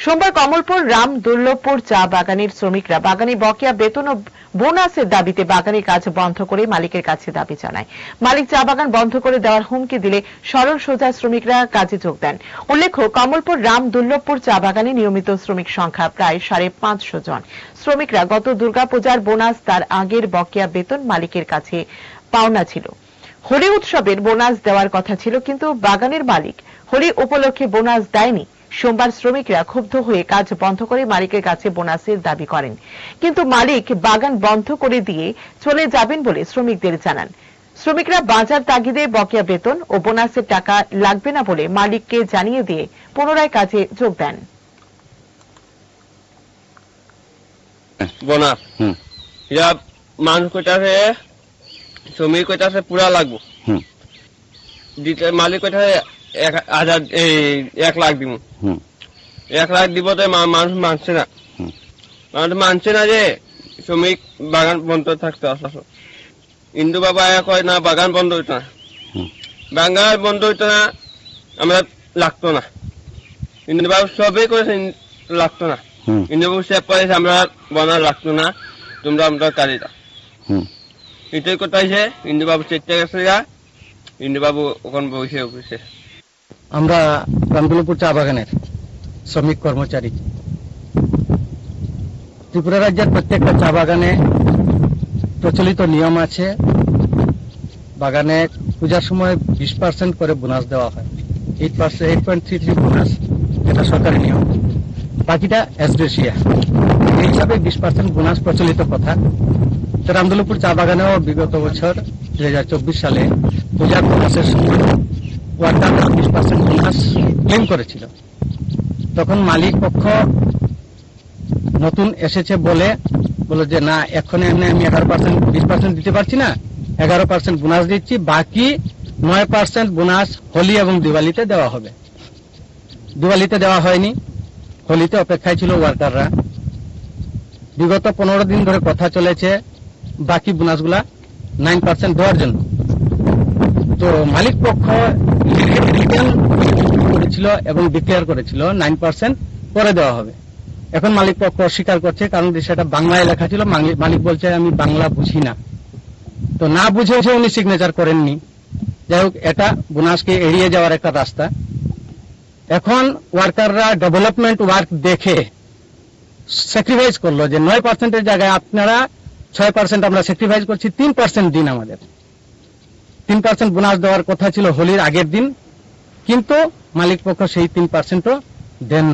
সোমবার কমলপুর রাম দুর্লভপুর চা বাগানের শ্রমিকরা বাগানে বকেয়া বেতন ও বোনাসের দাবিতে বাগানের কাজ বন্ধ করে মালিকের কাছে দাবি জানায়। মালিক চা বাগান বন্ধ করে দেওয়ার হুমকি দিলে সরল সোজা শ্রমিকরা কাজে যোগ দেন। উল্লেখ্য, কমলপুর রাম দুর্লভপুর চা বাগানে নিয়মিত শ্রমিক সংখ্যা প্রায় 550 জন। শ্রমিকরা গত দুর্গাপূজার বোনাস তার আগের বকেয়া বেতন মালিকের কাছে পাওনা ছিল। হোলি উৎসবের বোনাস দেওয়ার কথা ছিল, কিন্তু বাগানের মালিক হোলি উপলক্ষে বোনাস দেয়নি। সোমবার শ্রমিকরা ক্ষুব্ধ হয়ে কাজ বন্ধ করে মালিকের কাছে বোনাসের দাবি করেন, কিন্তু মালিক বাগান বন্ধ করে দিয়ে চলে যাবেন বলে শ্রমিকদের জানান। শ্রমিকরা বাজার তাগিদে বকেয়া বেতন ও বোনাসের টাকা লাগবে না বলে মালিককে জানিয়ে দিয়ে পুনরায় কাজে যোগ দেন। বোনাস মানুষ কইতাছে, শ্রমিক কইতাছে পুরা লাগবো, মালিক কইতাছে 1 লাখ দিব। 1 লাখ দিব, তো মানুষ মানছে না। মানুষ মানছে না যে শ্রমিক বাগান বন্ধ থাকতে আসলে। ইন্দু বাবা কয় না বাগান বন্ধ হইতো না, বাগান বন্ধ হইতো না, আমরা লাগতো না। ইন্দু বাবু সবই করেছে, লাগতো না। ইন্দু বাবু সে করেছে আমরা বনার লাগতো না, তোমরা আমরা কাজে। এটাই কথা হয়েছে। ইন্দু বাবু চেষ্টা গেছে, ইন্দু বাবু ওখানে বসে। আমরা রামদুলপুর চা বাগানের শ্রমিক কর্মচারী। ত্রিপুরা রাজ্যের প্রত্যেকটা চা বাগানে প্রচলিত নিয়ম আছে, বাগানে পূজার সময় 20% করে বোনাস দেওয়া হয়। 8.33 বোনাস, এটা সরকারি নিয়ম, বাকিটা এসডেসিয়া। এই হিসাবে 20% বোনাস প্রচলিত কথা। তো রামদুলপুর চা বাগানেও বিগত বছর 2024 সালে পূজার বোনাসের সময় ওয়ার্কার 20% বোনাস ক্লেম করেছিল। তখন মালিক পক্ষ নতুন এসেছে বলে যে না, এখন আমি 20% দিতে পারছি না, 11% বোনাস দিচ্ছি, বাকি 9% বোনাস হোলি এবং দিওয়ালিতে দেওয়া হবে। দিওয়ালিতে দেওয়া হয়নি, হোলিতে অপেক্ষায় ছিল ওয়ার্কাররা। বিগত 15 দিন ধরে কথা চলেছে বাকি বোনাসগুলা 9% দেওয়ার জন্য। তো মালিক পক্ষ করেছিল এবং ডিক্লেয়ার করেছিল 9% পরে দেওয়া হবে। এখন মালিক পক্ষ অস্বীকার করছে, কারণ সেটা বাংলায় লেখা ছিল। মালিক বলছে আমি বাংলা বুঝি না, তো না বুঝে উনি সিগনেচার করেননি। যাই হোক, এটা বোনাসকে এড়িয়ে যাওয়ার একটা রাস্তা। এখন ওয়ার্কাররা ডেভেলপমেন্ট ওয়ার্ক দেখে স্যাক্রিফাইস করলো যে 9%-এর জায়গায় আপনারা 6% আমরা স্যাক্রিফাইস করছি, 3% দিন আমাদের। 3% বোনাস দেওয়ার কথা ছিল হোলির আগের দিন, কিন্তু মালিক পক্ষ সেই 3%ও দেন।